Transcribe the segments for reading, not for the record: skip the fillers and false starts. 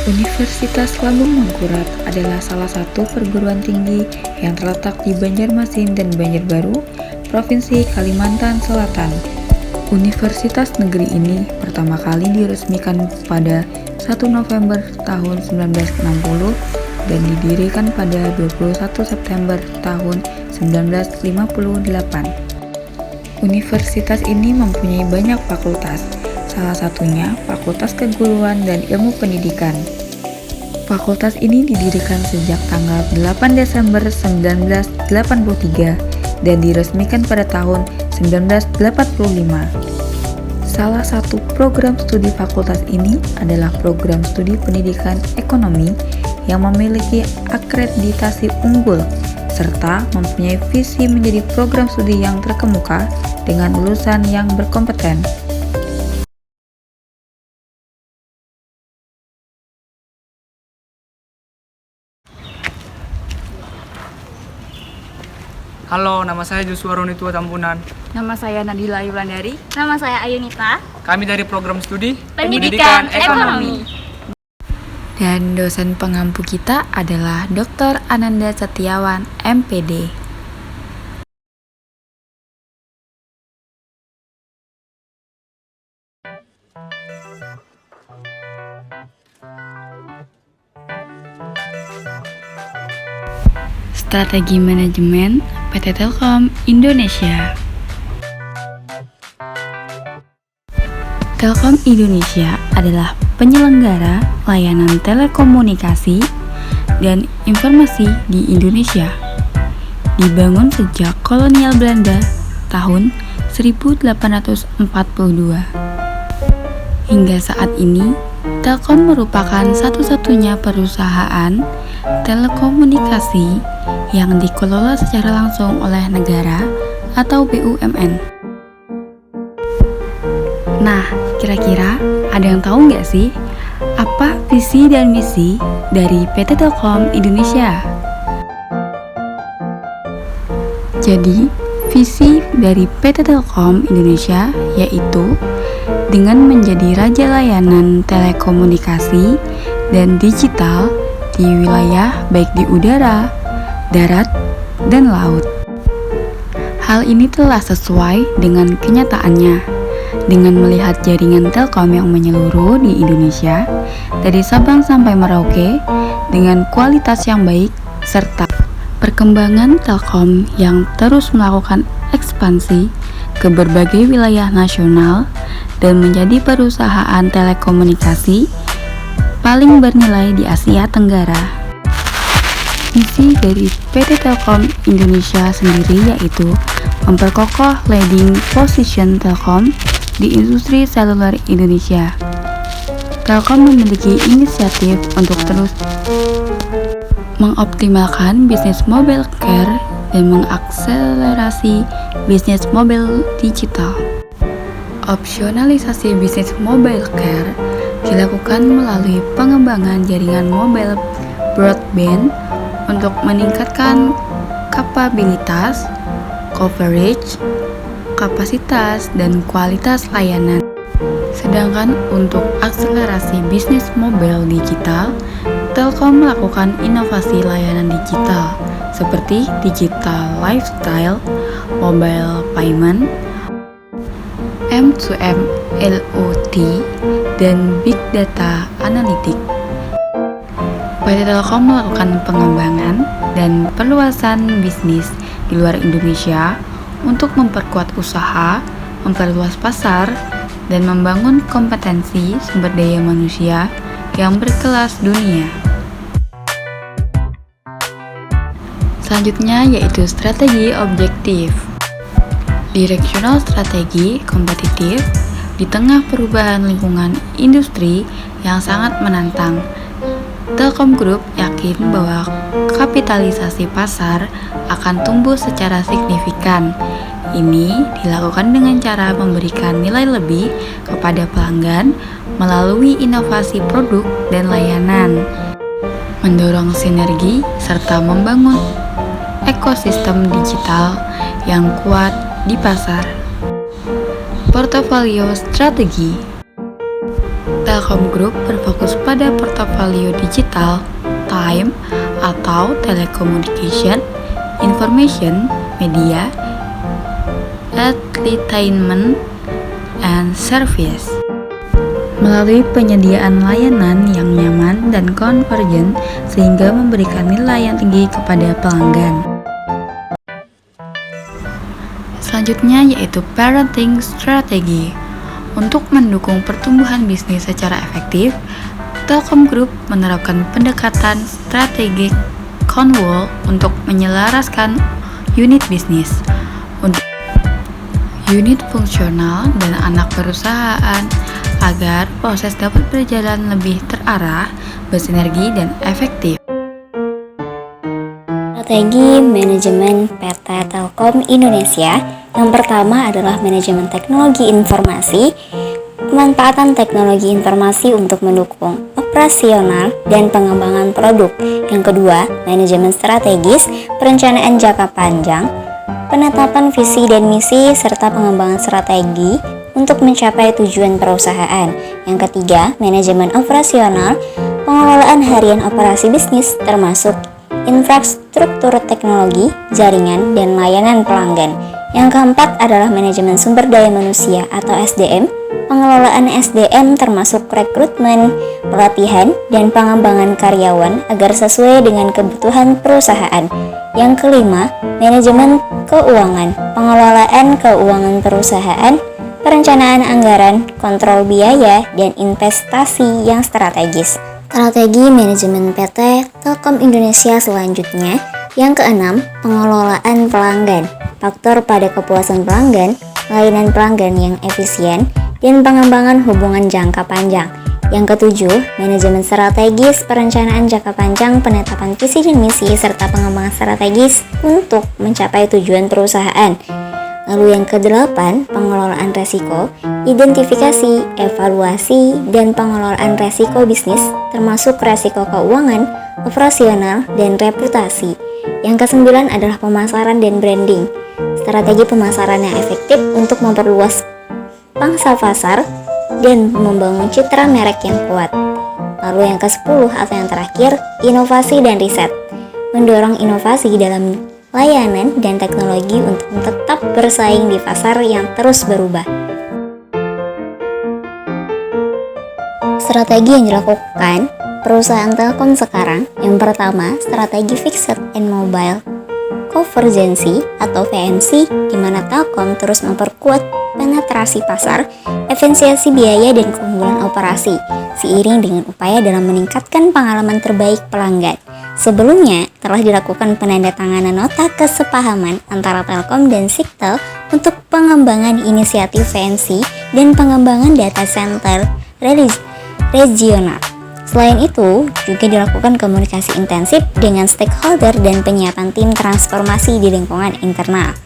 Universitas Lambung Mangkurat adalah salah satu perguruan tinggi yang terletak di Banjarmasin dan Banjarbaru, Provinsi Kalimantan Selatan. Universitas negeri ini pertama kali diresmikan pada 1 November tahun 1960 dan didirikan pada 21 September tahun 1958. Universitas ini mempunyai banyak fakultas, salah satunya Fakultas Keguruan dan Ilmu Pendidikan. Fakultas ini didirikan sejak tanggal 8 Desember 1983 dan diresmikan pada tahun 1985. Salah satu program studi fakultas ini adalah program studi pendidikan ekonomi yang memiliki akreditasi unggul serta mempunyai visi menjadi program studi yang terkemuka dengan lulusan yang berkompeten. Halo, nama saya Joshua Ronitua Tampunan. Nama saya Nadila Yulandari. Nama saya Ayunita. Kami dari program studi Pendidikan Ekonomi. Dan dosen pengampu kita adalah Dr. Ananda Setiawan, MPD. Strategi Manajemen PT Telkom Indonesia. Telkom Indonesia adalah penyelenggara layanan telekomunikasi dan informasi di Indonesia. Dibangun sejak kolonial Belanda tahun 1842. Hingga saat ini, Telkom merupakan satu-satunya perusahaan telekomunikasi yang dikelola secara langsung oleh negara atau BUMN. Nah, kira-kira ada yang tahu nggak sih apa visi dan misi dari PT Telkom Indonesia? Jadi, visi dari PT Telkom Indonesia yaitu dengan menjadi raja layanan telekomunikasi dan digital di wilayah baik di udara, darat, dan laut. Hal ini telah sesuai dengan kenyataannya dengan melihat jaringan Telkom yang menyeluruh di Indonesia dari Sabang sampai Merauke dengan kualitas yang baik serta perkembangan Telkom yang terus melakukan ekspansi ke berbagai wilayah nasional dan menjadi perusahaan telekomunikasi paling bernilai di Asia Tenggara. Misi dari PT Telkom Indonesia sendiri yaitu memperkokoh leading position Telkom di industri seluler Indonesia. Telkom memiliki inisiatif untuk terus mengoptimalkan bisnis mobile care dan mengakselerasi bisnis mobile digital. Opsionalisasi bisnis mobile care dilakukan melalui pengembangan jaringan mobile broadband untuk meningkatkan kapabilitas, coverage, kapasitas, dan kualitas layanan. Sedangkan untuk akselerasi bisnis mobile digital, Telkom melakukan inovasi layanan digital seperti digital lifestyle, mobile payment, M2M IoT, dan Big Data Analytics. PT Telkom melakukan pengembangan dan perluasan bisnis di luar Indonesia untuk memperkuat usaha, memperluas pasar, dan membangun kompetensi sumber daya manusia yang berkelas dunia. Selanjutnya yaitu strategi objektif. Direksional strategi kompetitif di tengah perubahan lingkungan industri yang sangat menantang. Telkom Group yakin bahwa kapitalisasi pasar akan tumbuh secara signifikan. Ini dilakukan dengan cara memberikan nilai lebih kepada pelanggan melalui inovasi produk dan layanan, mendorong sinergi serta membangun ekosistem digital yang kuat di pasar. Portofolio strategi. Telkom Group berfokus pada portofolio digital, time, atau telecommunication, information, media, entertainment, and service. Melalui penyediaan layanan yang nyaman dan konvergen sehingga memberikan nilai yang tinggi kepada pelanggan. Selanjutnya yaitu parenting strategy. Untuk mendukung pertumbuhan bisnis secara efektif, Telkom Group menerapkan pendekatan strategik Cornwall untuk menyelaraskan unit bisnis untuk unit fungsional dan anak perusahaan agar proses dapat berjalan lebih terarah, bersinergi, dan efektif. Strategi manajemen PT Telkom Indonesia yang pertama adalah manajemen teknologi informasi, pemanfaatan teknologi informasi untuk mendukung operasional dan pengembangan produk. Yang kedua, manajemen strategis, perencanaan jangka panjang, penetapan visi dan misi, serta pengembangan strategi untuk mencapai tujuan perusahaan. Yang ketiga, manajemen operasional, pengelolaan harian operasi bisnis termasuk infrastruktur teknologi, jaringan, dan layanan pelanggan. Yang keempat adalah manajemen sumber daya manusia atau SDM, pengelolaan SDM termasuk rekrutmen, pelatihan, dan pengembangan karyawan agar sesuai dengan kebutuhan perusahaan. Yang kelima, manajemen keuangan, pengelolaan keuangan perusahaan, perencanaan anggaran, kontrol biaya, dan investasi yang strategis. Strategi manajemen PT Telkom Indonesia selanjutnya. Yang keenam, pengelolaan pelanggan, faktor pada kepuasan pelanggan, layanan pelanggan yang efisien, dan pengembangan hubungan jangka panjang. Yang ketujuh, manajemen strategis, perencanaan jangka panjang, penetapan visi dan misi, serta pengembangan strategis untuk mencapai tujuan perusahaan. Lalu yang kedelapan, pengelolaan resiko, identifikasi, evaluasi, dan pengelolaan resiko bisnis, termasuk resiko keuangan, operasional, dan reputasi. Yang kesembilan adalah pemasaran dan branding, strategi pemasaran yang efektif untuk memperluas pangsa pasar dan membangun citra merek yang kuat. Lalu yang ke-10 atau yang terakhir, inovasi dan riset, mendorong inovasi dalam layanan dan teknologi untuk tetap bersaing di pasar yang terus berubah. Strategi yang dilakukan perusahaan Telkom sekarang, yang pertama, strategi Fixed and Mobile Convergency atau VMC, di mana Telkom terus memperkuat penetrasi pasar, efisiensi biaya, dan keunggulan operasi, seiring dengan upaya dalam meningkatkan pengalaman terbaik pelanggan. Sebelumnya, telah dilakukan penandatanganan nota kesepahaman antara Telkom dan Siktel untuk pengembangan inisiatif VMC dan pengembangan data center regional. Selain itu, juga dilakukan komunikasi intensif dengan stakeholder dan penyiapan tim transformasi di lingkungan internal.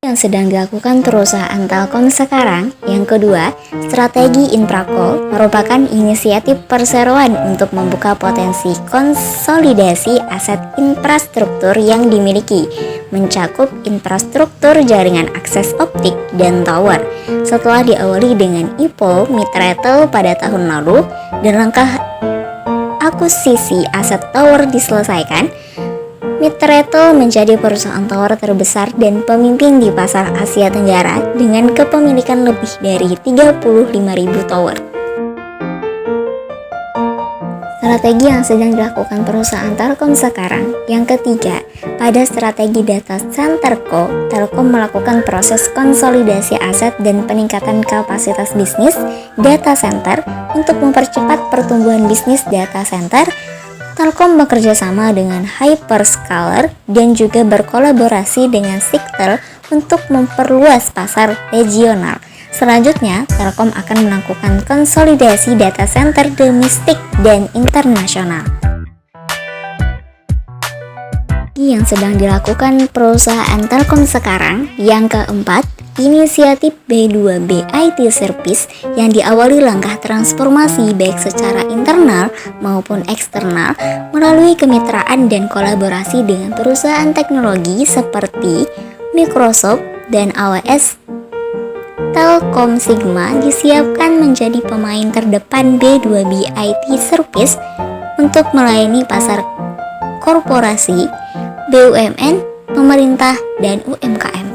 Yang sedang dilakukan perusahaan Telkom sekarang. Yang kedua, strategi Infracol merupakan inisiatif perseroan untuk membuka potensi konsolidasi aset infrastruktur yang dimiliki, mencakup infrastruktur jaringan akses optik dan tower. Setelah diawali dengan IPO Mitratel pada tahun lalu dan langkah akuisisi aset tower diselesaikan, Mitratel menjadi perusahaan tower terbesar dan pemimpin di pasar Asia Tenggara dengan kepemilikan lebih dari 35.000 tower. Strategi yang sedang dilakukan perusahaan Telkom sekarang. Yang ketiga, pada strategi data center co, Telkom melakukan proses konsolidasi aset dan peningkatan kapasitas bisnis data center untuk mempercepat pertumbuhan bisnis data center. Telkom bekerja sama dengan hyperscaler dan juga berkolaborasi dengan Siktel untuk memperluas pasar regional. Selanjutnya, Telkom akan melakukan konsolidasi data center domestik dan internasional. Yang sedang dilakukan perusahaan Telkom sekarang. Yang keempat, inisiatif B2B IT Service yang diawali langkah transformasi baik secara internal maupun eksternal melalui kemitraan dan kolaborasi dengan perusahaan teknologi seperti Microsoft dan AWS Telkom Sigma disiapkan menjadi pemain terdepan B2B IT Service untuk melayani pasar korporasi, BUMN, pemerintah, dan UMKM.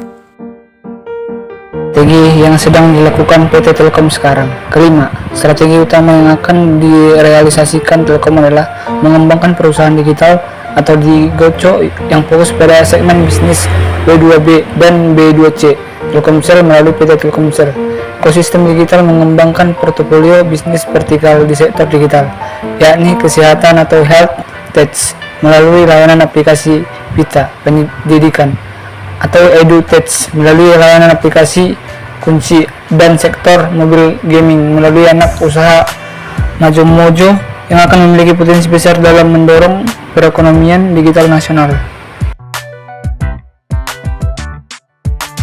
Strategi yang sedang dilakukan PT Telkom sekarang. Kelima, strategi utama yang akan direalisasikan Telkom adalah mengembangkan perusahaan digital atau di GoCo yang fokus pada segmen bisnis B2B dan B2C. Telkomsel melalui PT Telkomsel. Ekosistem digital mengembangkan portofolio bisnis vertikal di sektor digital, yakni kesehatan atau health tech melalui layanan aplikasi Vita, pendidikan atau EduTech melalui layanan aplikasi kunci, dan sektor mobil gaming melalui anak usaha Mojo yang akan memiliki potensi besar dalam mendorong perekonomian digital nasional.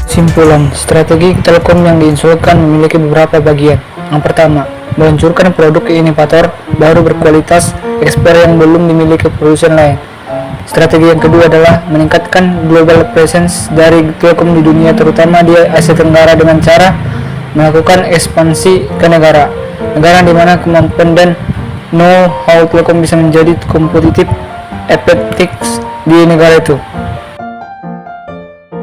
Simpulan, strategi Telkom yang diusulkan memiliki beberapa bagian. Yang pertama, meluncurkan produk inovator baru berkualitas ekspor yang belum dimiliki produsen lain. Strategi yang kedua adalah meningkatkan global presence dari Telkom di dunia, terutama di Asia Tenggara, dengan cara melakukan ekspansi ke negara di mana kemampuan dan know-how Telkom bisa menjadi kompetitif efektif di negara itu.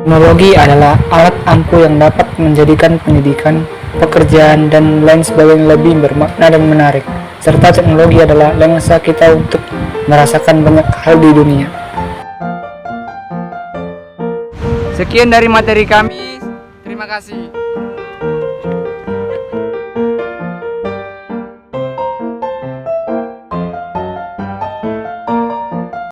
Teknologi adalah alat ampuh yang dapat menjadikan pendidikan, pekerjaan, dan lain sebagainya lebih bermakna dan menarik. Serta teknologi adalah lensa kita untuk merasakan banyak hal di dunia. Sekian dari materi kami. Terima kasih.